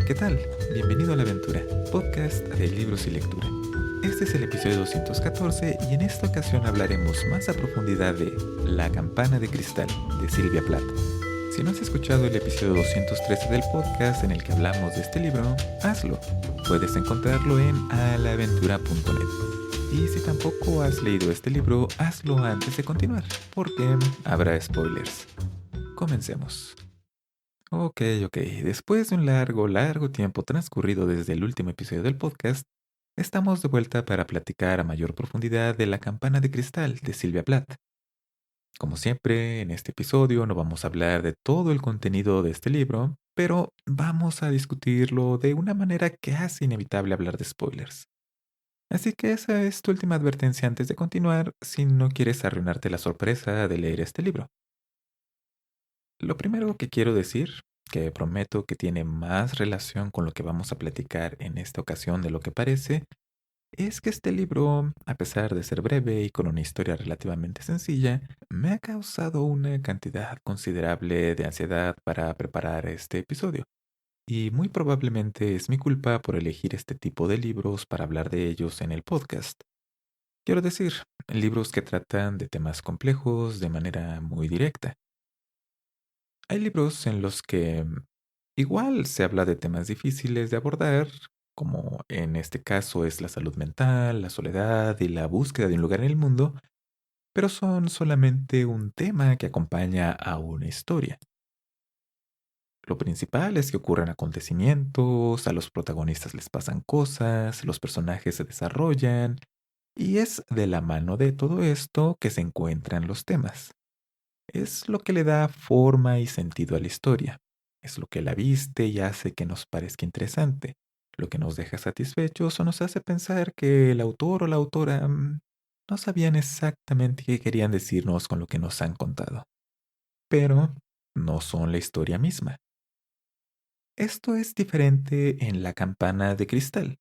¿Qué tal? Bienvenido a La Aventura, podcast de libros y lectura. Este es el episodio 214 y en esta ocasión hablaremos más a profundidad de La campana de cristal de Silvia Plath. Si no has escuchado el episodio 213 del podcast en el que hablamos de este libro, hazlo. Puedes encontrarlo en alaventura.net. Y si tampoco has leído este libro, hazlo antes de continuar, porque habrá spoilers. Comencemos. Ok. Después de un largo tiempo transcurrido desde el último episodio del podcast, estamos de vuelta para platicar a mayor profundidad de La campana de cristal de Silvia Plath. Como siempre, en este episodio no vamos a hablar de todo el contenido de este libro, pero vamos a discutirlo de una manera que hace inevitable hablar de spoilers. Así que esa es tu última advertencia antes de continuar si no quieres arruinarte la sorpresa de leer este libro. Lo primero que quiero decir, que prometo que tiene más relación con lo que vamos a platicar en esta ocasión de lo que parece, es que este libro, a pesar de ser breve y con una historia relativamente sencilla, me ha causado una cantidad considerable de ansiedad para preparar este episodio. Y muy probablemente es mi culpa por elegir este tipo de libros para hablar de ellos en el podcast. Quiero decir, libros que tratan de temas complejos de manera muy directa. Hay libros en los que igual se habla de temas difíciles de abordar, como en este caso es la salud mental, la soledad y la búsqueda de un lugar en el mundo, pero son solamente un tema que acompaña a una historia. Lo principal es que ocurren acontecimientos, a los protagonistas les pasan cosas, los personajes se desarrollan, y es de la mano de todo esto que se encuentran los temas. Es lo que le da forma y sentido a la historia. Es lo que la viste y hace que nos parezca interesante, lo que nos deja satisfechos o nos hace pensar que el autor o la autora no sabían exactamente qué querían decirnos con lo que nos han contado. Pero no son la historia misma. Esto es diferente en La campana de cristal.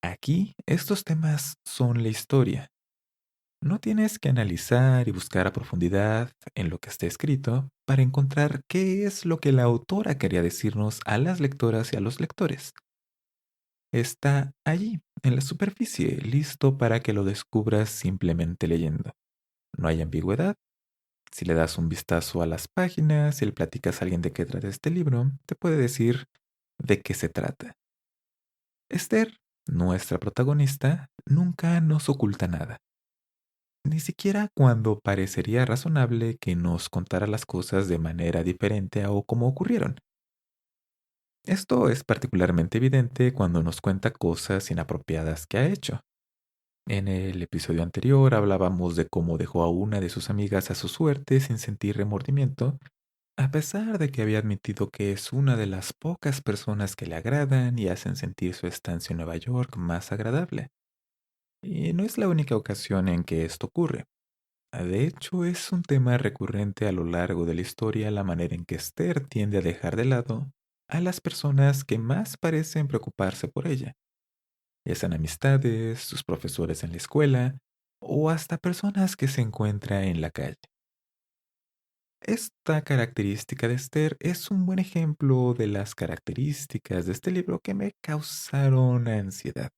Aquí estos temas son la historia. No tienes que analizar y buscar a profundidad en lo que está escrito para encontrar qué es lo que la autora quería decirnos a las lectoras y a los lectores. Está allí, en la superficie, listo para que lo descubras simplemente leyendo. No hay ambigüedad. Si le das un vistazo a las páginas y le platicas a alguien de qué trata este libro, te puede decir de qué se trata. Esther, nuestra protagonista, nunca nos oculta nada. Ni siquiera cuando parecería razonable que nos contara las cosas de manera diferente a o como ocurrieron. Esto es particularmente evidente cuando nos cuenta cosas inapropiadas que ha hecho. En el episodio anterior hablábamos de cómo dejó a una de sus amigas a su suerte sin sentir remordimiento, a pesar de que había admitido que es una de las pocas personas que le agradan y hacen sentir su estancia en Nueva York más agradable. Y no es la única ocasión en que esto ocurre. De hecho, es un tema recurrente a lo largo de la historia la manera en que Esther tiende a dejar de lado a las personas que más parecen preocuparse por ella, ya sean amistades, sus profesores en la escuela o hasta personas que se encuentra en la calle. Esta característica de Esther es un buen ejemplo de las características de este libro que me causaron ansiedad.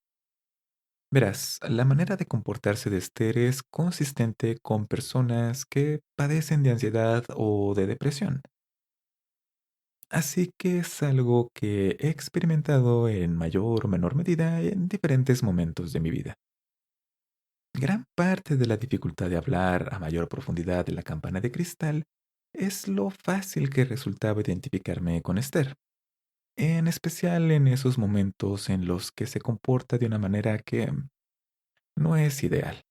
Verás, la manera de comportarse de Esther es consistente con personas que padecen de ansiedad o de depresión. Así que es algo que he experimentado en mayor o menor medida en diferentes momentos de mi vida. Gran parte de la dificultad de hablar a mayor profundidad de la campana de cristal es lo fácil que resultaba identificarme con Esther, en especial en esos momentos en los que se comporta de una manera que no es ideal.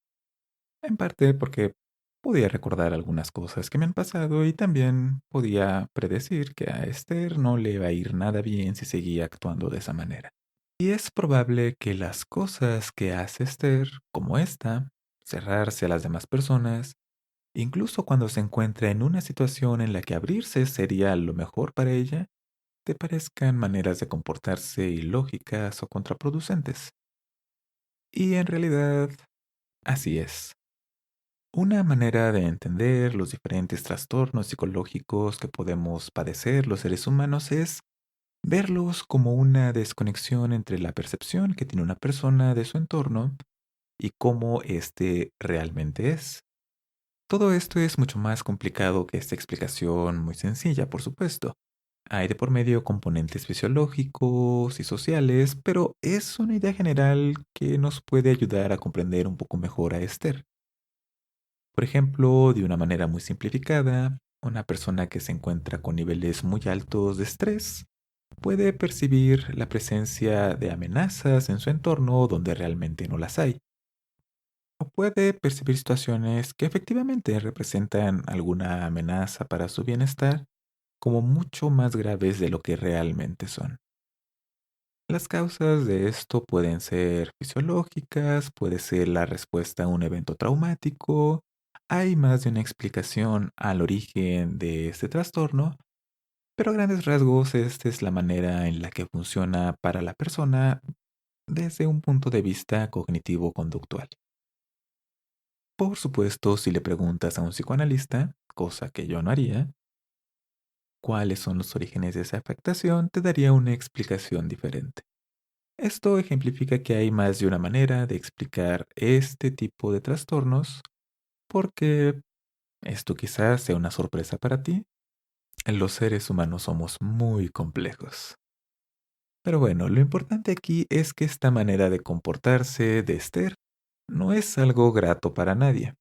En parte porque podía recordar algunas cosas que me han pasado y también podía predecir que a Esther no le iba a ir nada bien si seguía actuando de esa manera. Y es probable que las cosas que hace Esther, como esta, cerrarse a las demás personas, incluso cuando se encuentra en una situación en la que abrirse sería lo mejor para ella, te parezcan maneras de comportarse ilógicas o contraproducentes. Y en realidad, así es. Una manera de entender los diferentes trastornos psicológicos que podemos padecer los seres humanos es verlos como una desconexión entre la percepción que tiene una persona de su entorno y cómo éste realmente es. Todo esto es mucho más complicado que esta explicación muy sencilla, por supuesto. Hay de por medio componentes fisiológicos y sociales, pero es una idea general que nos puede ayudar a comprender un poco mejor a Esther. Por ejemplo, de una manera muy simplificada, una persona que se encuentra con niveles muy altos de estrés puede percibir la presencia de amenazas en su entorno donde realmente no las hay. O puede percibir situaciones que efectivamente representan alguna amenaza para su bienestar como mucho más graves de lo que realmente son. Las causas de esto pueden ser fisiológicas, puede ser la respuesta a un evento traumático, hay más de una explicación al origen de este trastorno, pero a grandes rasgos esta es la manera en la que funciona para la persona desde un punto de vista cognitivo-conductual. Por supuesto, si le preguntas a un psicoanalista, cosa que yo no haría, cuáles son los orígenes de esa afectación, te daría una explicación diferente. Esto ejemplifica que hay más de una manera de explicar este tipo de trastornos, porque esto quizás sea una sorpresa para ti. Los seres humanos somos muy complejos. Pero bueno, lo importante aquí es que esta manera de comportarse de Esther no es algo grato para nadie.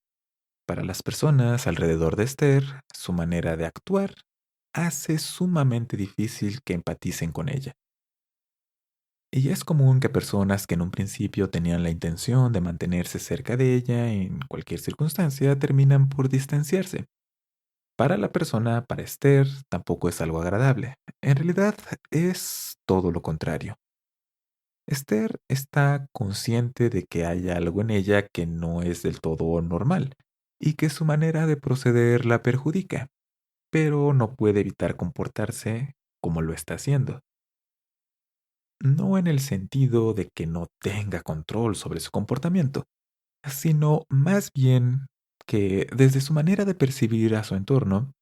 Para las personas alrededor de Esther, su manera de actuar hace sumamente difícil que empaticen con ella. Y es común que personas que en un principio tenían la intención de mantenerse cerca de ella en cualquier circunstancia terminan por distanciarse. Para la persona, para Esther, tampoco es algo agradable. En realidad es todo lo contrario. Esther está consciente de que hay algo en ella que no es del todo normal y que su manera de proceder la perjudica, pero no puede evitar comportarse como lo está haciendo. No en el sentido de que no tenga control sobre su comportamiento, sino más bien que desde su manera de percibir a su entorno,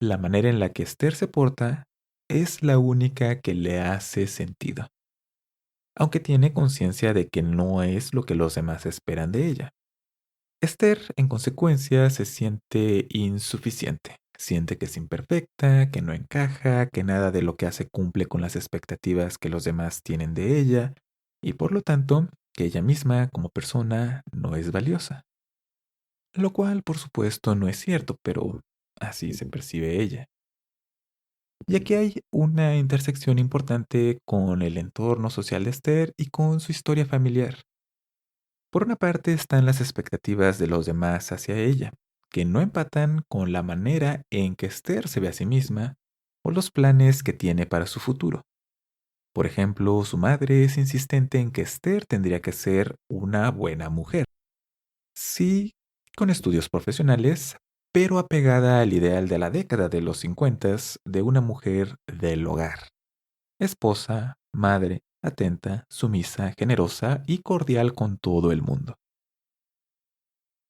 la manera en la que Esther se porta es la única que le hace sentido, aunque tiene conciencia de que no es lo que los demás esperan de ella. Esther, en consecuencia, se siente insuficiente. Siente que es imperfecta, que no encaja, que nada de lo que hace cumple con las expectativas que los demás tienen de ella, y por lo tanto, que ella misma, como persona, no es valiosa. Lo cual, por supuesto, no es cierto, pero así se percibe ella. Y aquí hay una intersección importante con el entorno social de Esther y con su historia familiar. Por una parte están las expectativas de los demás hacia ella, que no empatan con la manera en que Esther se ve a sí misma o los planes que tiene para su futuro. Por ejemplo, su madre es insistente en que Esther tendría que ser una buena mujer. Sí, con estudios profesionales, pero apegada al ideal de la década de los 50 de una mujer del hogar. Esposa, madre, atenta, sumisa, generosa y cordial con todo el mundo.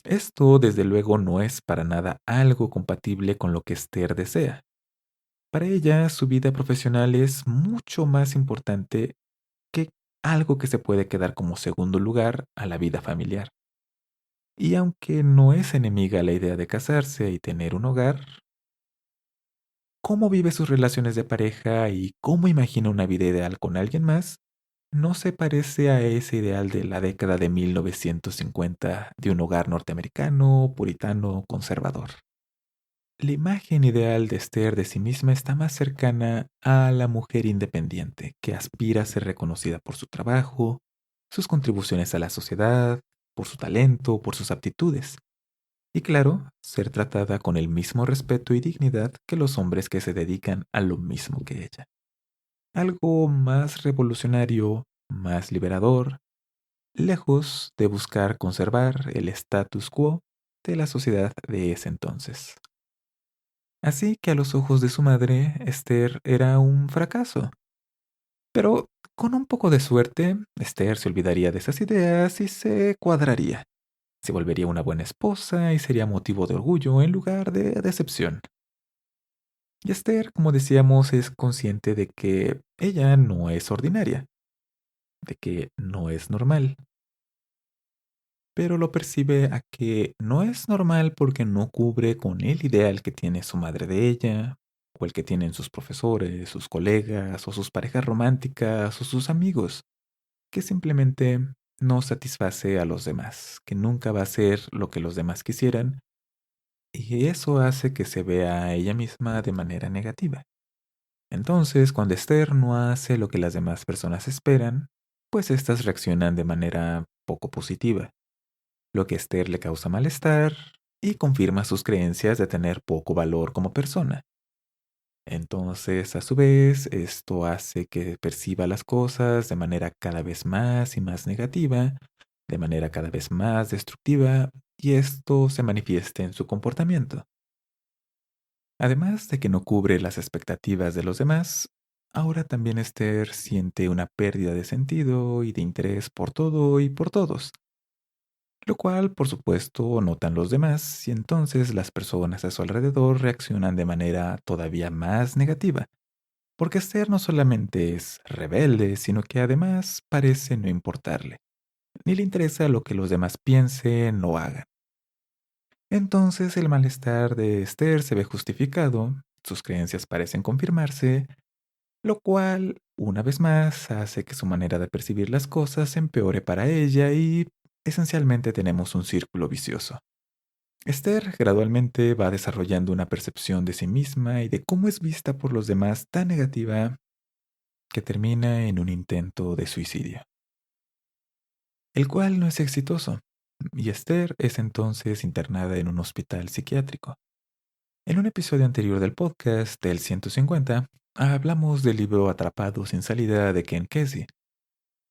Esto, desde luego, no es para nada algo compatible con lo que Esther desea. Para ella, su vida profesional es mucho más importante que algo que se puede quedar como segundo lugar a la vida familiar. Y aunque no es enemiga a la idea de casarse y tener un hogar, cómo vive sus relaciones de pareja y cómo imagina una vida ideal con alguien más, no se parece a ese ideal de la década de 1950 de un hogar norteamericano, puritano, conservador. La imagen ideal de Esther de sí misma está más cercana a la mujer independiente, que aspira a ser reconocida por su trabajo, sus contribuciones a la sociedad, por su talento, por sus aptitudes. Y claro, ser tratada con el mismo respeto y dignidad que los hombres que se dedican a lo mismo que ella. Algo más revolucionario, más liberador, lejos de buscar conservar el status quo de la sociedad de ese entonces. Así que a los ojos de su madre, Esther era un fracaso. Pero con un poco de suerte, Esther se olvidaría de esas ideas y se cuadraría. Se volvería una buena esposa y sería motivo de orgullo en lugar de decepción. Y Esther, como decíamos, es consciente de que ella no es ordinaria, de que no es normal, pero lo percibe a que no es normal porque no cubre con el ideal que tiene su madre de ella, o el que tienen sus profesores, sus colegas, o sus parejas románticas, o sus amigos, que simplemente no satisface a los demás, que nunca va a ser lo que los demás quisieran, y eso hace que se vea a ella misma de manera negativa. Entonces, cuando Esther no hace lo que las demás personas esperan, pues éstas reaccionan de manera poco positiva, lo que a Esther le causa malestar y confirma sus creencias de tener poco valor como persona. Entonces, a su vez, esto hace que perciba las cosas de manera cada vez más y más negativa, de manera cada vez más destructiva, y esto se manifiesta en su comportamiento. Además de que no cubre las expectativas de los demás, ahora también Esther siente una pérdida de sentido y de interés por todo y por todos, lo cual por supuesto notan los demás y entonces las personas a su alrededor reaccionan de manera todavía más negativa, porque Esther no solamente es rebelde, sino que además parece no importarle, ni le interesa lo que los demás piensen o hagan. Entonces el malestar de Esther se ve justificado, sus creencias parecen confirmarse, lo cual, una vez más, hace que su manera de percibir las cosas empeore para ella y esencialmente tenemos un círculo vicioso. Esther gradualmente va desarrollando una percepción de sí misma y de cómo es vista por los demás tan negativa que termina en un intento de suicidio, el cual no es exitoso, y Esther es entonces internada en un hospital psiquiátrico. En un episodio anterior del podcast del 150, hablamos del libro Atrapado sin salida de Ken Kesey.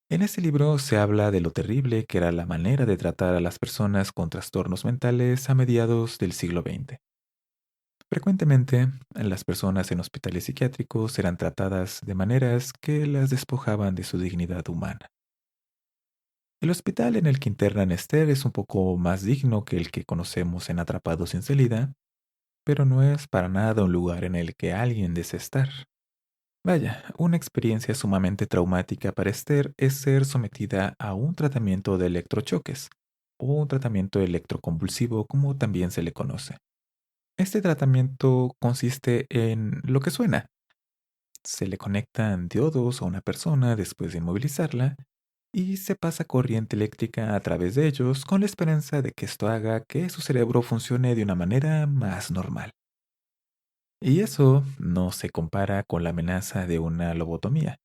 En este libro se habla de lo terrible que era la manera de tratar a las personas con trastornos mentales a mediados del siglo XX. Frecuentemente, las personas en hospitales psiquiátricos eran tratadas de maneras que las despojaban de su dignidad humana. El hospital en el que internan a Esther es un poco más digno que el que conocemos en Atrapado sin salida, pero no es para nada un lugar en el que alguien desee estar. Vaya, una experiencia sumamente traumática para Esther es ser sometida a un tratamiento de electrochoques, o un tratamiento electroconvulsivo como también se le conoce. Este tratamiento consiste en lo que suena. Se le conectan diodos a una persona después de inmovilizarla y se pasa corriente eléctrica a través de ellos con la esperanza de que esto haga que su cerebro funcione de una manera más normal. Y eso no se compara con la amenaza de una lobotomía,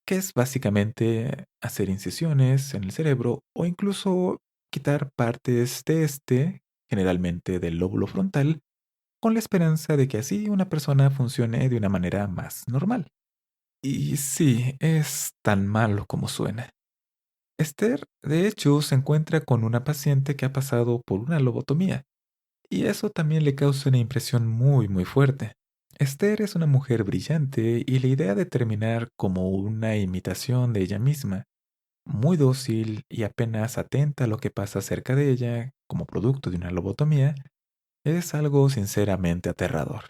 que es básicamente hacer incisiones en el cerebro o incluso quitar partes de este, generalmente del lóbulo frontal, con la esperanza de que así una persona funcione de una manera más normal. Y sí, es tan malo como suena. Esther, de hecho, se encuentra con una paciente que ha pasado por una lobotomía, y eso también le causa una impresión muy fuerte. Esther es una mujer brillante y la idea de terminar como una imitación de ella misma, muy dócil y apenas atenta a lo que pasa cerca de ella como producto de una lobotomía, es algo sinceramente aterrador.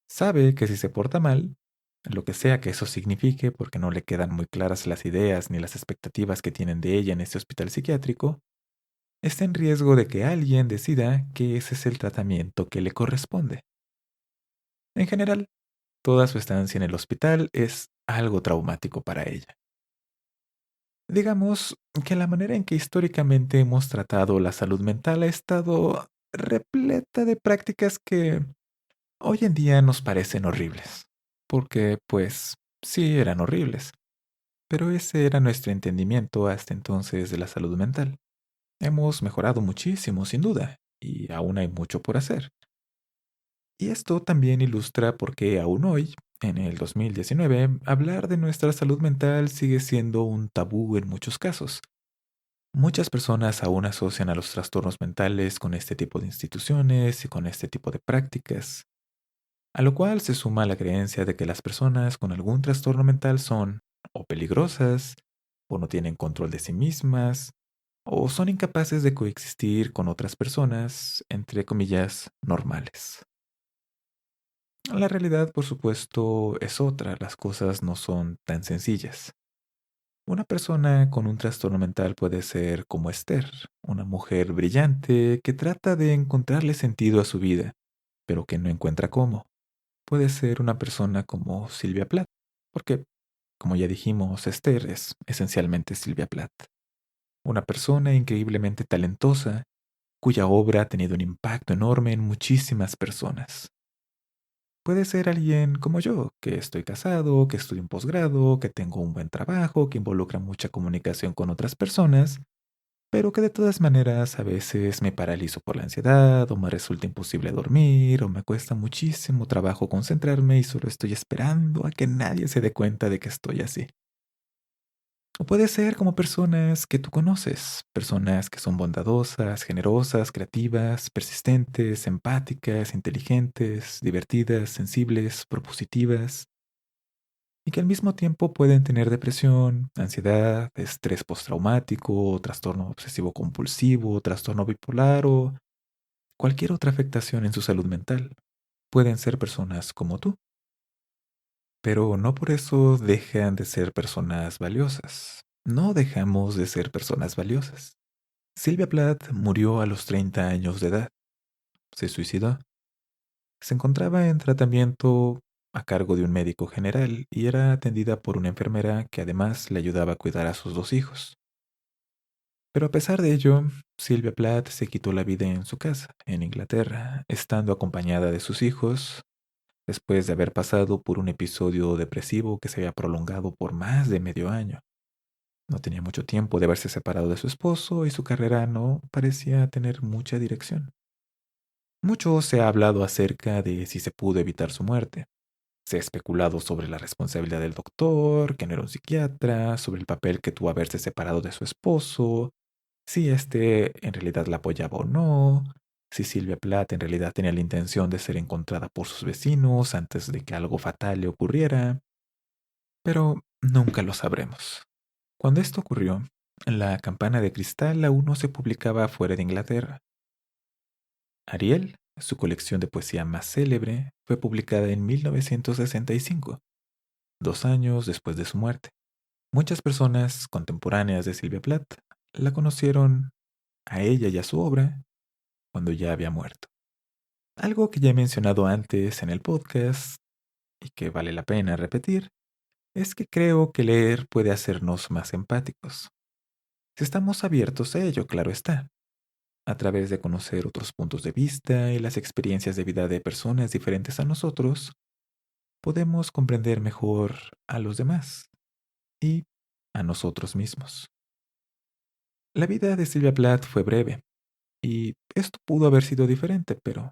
Sabe que si se porta mal, lo que sea que eso signifique, porque no le quedan muy claras las ideas ni las expectativas que tienen de ella en este hospital psiquiátrico, está en riesgo de que alguien decida que ese es el tratamiento que le corresponde. En general, toda su estancia en el hospital es algo traumático para ella. Digamos que la manera en que históricamente hemos tratado la salud mental ha estado repleta de prácticas que hoy en día nos parecen horribles. Porque, pues, sí eran horribles. Pero ese era nuestro entendimiento hasta entonces de la salud mental. Hemos mejorado muchísimo, sin duda, y aún hay mucho por hacer. Y esto también ilustra por qué aún hoy, en el 2019, hablar de nuestra salud mental sigue siendo un tabú en muchos casos. Muchas personas aún asocian a los trastornos mentales con este tipo de instituciones y con este tipo de prácticas, a lo cual se suma la creencia de que las personas con algún trastorno mental son o peligrosas, o no tienen control de sí mismas, o son incapaces de coexistir con otras personas, entre comillas, normales. La realidad, por supuesto, es otra. Las cosas no son tan sencillas. Una persona con un trastorno mental puede ser como Esther, una mujer brillante que trata de encontrarle sentido a su vida, pero que no encuentra cómo. Puede ser una persona como Silvia Plath, porque, como ya dijimos, Esther es esencialmente Silvia Plath, una persona increíblemente talentosa cuya obra ha tenido un impacto enorme en muchísimas personas. Puede ser alguien como yo, que estoy casado, que estudio un posgrado, que tengo un buen trabajo, que involucra mucha comunicación con otras personas, pero que de todas maneras a veces me paralizo por la ansiedad, o me resulta imposible dormir, o me cuesta muchísimo trabajo concentrarme y solo estoy esperando a que nadie se dé cuenta de que estoy así. O puede ser como personas que tú conoces, personas que son bondadosas, generosas, creativas, persistentes, empáticas, inteligentes, divertidas, sensibles, propositivas, y que al mismo tiempo pueden tener depresión, ansiedad, estrés postraumático, trastorno obsesivo compulsivo, trastorno bipolar o cualquier otra afectación en su salud mental. Pueden ser personas como tú, pero no por eso dejan de ser personas valiosas. No dejamos de ser personas valiosas. Silvia Plath murió a los 30 años de edad. Se suicidó. Se encontraba en tratamiento a cargo de un médico general y era atendida por una enfermera que además le ayudaba a cuidar a sus dos hijos. Pero a pesar de ello, Silvia Plath se quitó la vida en su casa, en Inglaterra, estando acompañada de sus hijos, después de haber pasado por un episodio depresivo que se había prolongado por más de medio año. No tenía mucho tiempo de haberse separado de su esposo y su carrera no parecía tener mucha dirección. Mucho se ha hablado acerca de si se pudo evitar su muerte. Se ha especulado sobre la responsabilidad del doctor, que no era un psiquiatra, sobre el papel que tuvo haberse separado de su esposo, si éste en realidad la apoyaba o no, si Silvia Plath en realidad tenía la intención de ser encontrada por sus vecinos antes de que algo fatal le ocurriera, pero nunca lo sabremos. Cuando esto ocurrió, la campana de cristal aún no se publicaba fuera de Inglaterra. Ariel, su colección de poesía más célebre, fue publicada en 1965, 2 años después de su muerte. Muchas personas contemporáneas de Silvia Plath la conocieron a ella y a su obra cuando ya había muerto. Algo que ya he mencionado antes en el podcast y que vale la pena repetir es que creo que leer puede hacernos más empáticos. Si estamos abiertos a ello, claro está, a través de conocer otros puntos de vista y las experiencias de vida de personas diferentes a nosotros, podemos comprender mejor a los demás y a nosotros mismos. La vida de Silvia Plath fue breve y esto pudo haber sido diferente, pero,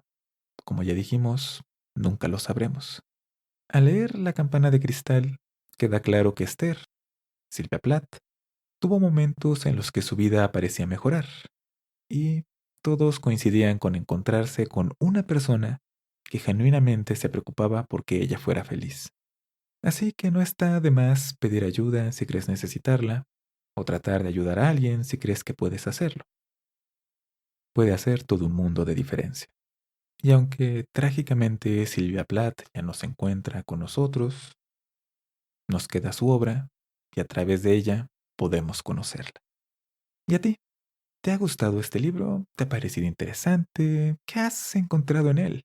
como ya dijimos, nunca lo sabremos. Al leer La campana de cristal, queda claro que Esther, Silvia Plath, tuvo momentos en los que su vida parecía mejorar y todos coincidían con encontrarse con una persona que genuinamente se preocupaba por que ella fuera feliz. Así que no está de más pedir ayuda si crees necesitarla, o tratar de ayudar a alguien si crees que puedes hacerlo. Puede hacer todo un mundo de diferencia. Y aunque trágicamente Silvia Plath ya no se encuentra con nosotros, nos queda su obra y a través de ella podemos conocerla. ¿Y a ti? ¿Te ha gustado este libro? ¿Te ha parecido interesante? ¿Qué has encontrado en él?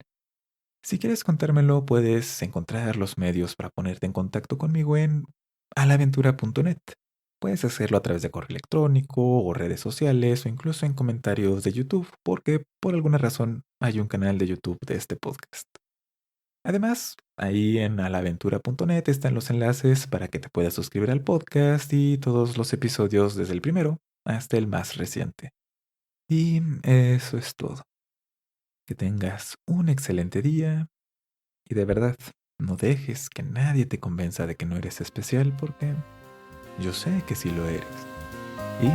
Si quieres contármelo, puedes encontrar los medios para ponerte en contacto conmigo en alaventura.net. Puedes hacerlo a través de correo electrónico o redes sociales o incluso en comentarios de YouTube, porque por alguna razón hay un canal de YouTube de este podcast. Además, ahí en alaventura.net están los enlaces para que te puedas suscribir al podcast y todos los episodios desde el primero hasta el más reciente. Y eso es todo. Que tengas un excelente día y de verdad, no dejes que nadie te convenza de que no eres especial porque yo sé que sí lo eres. Y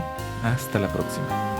hasta la próxima.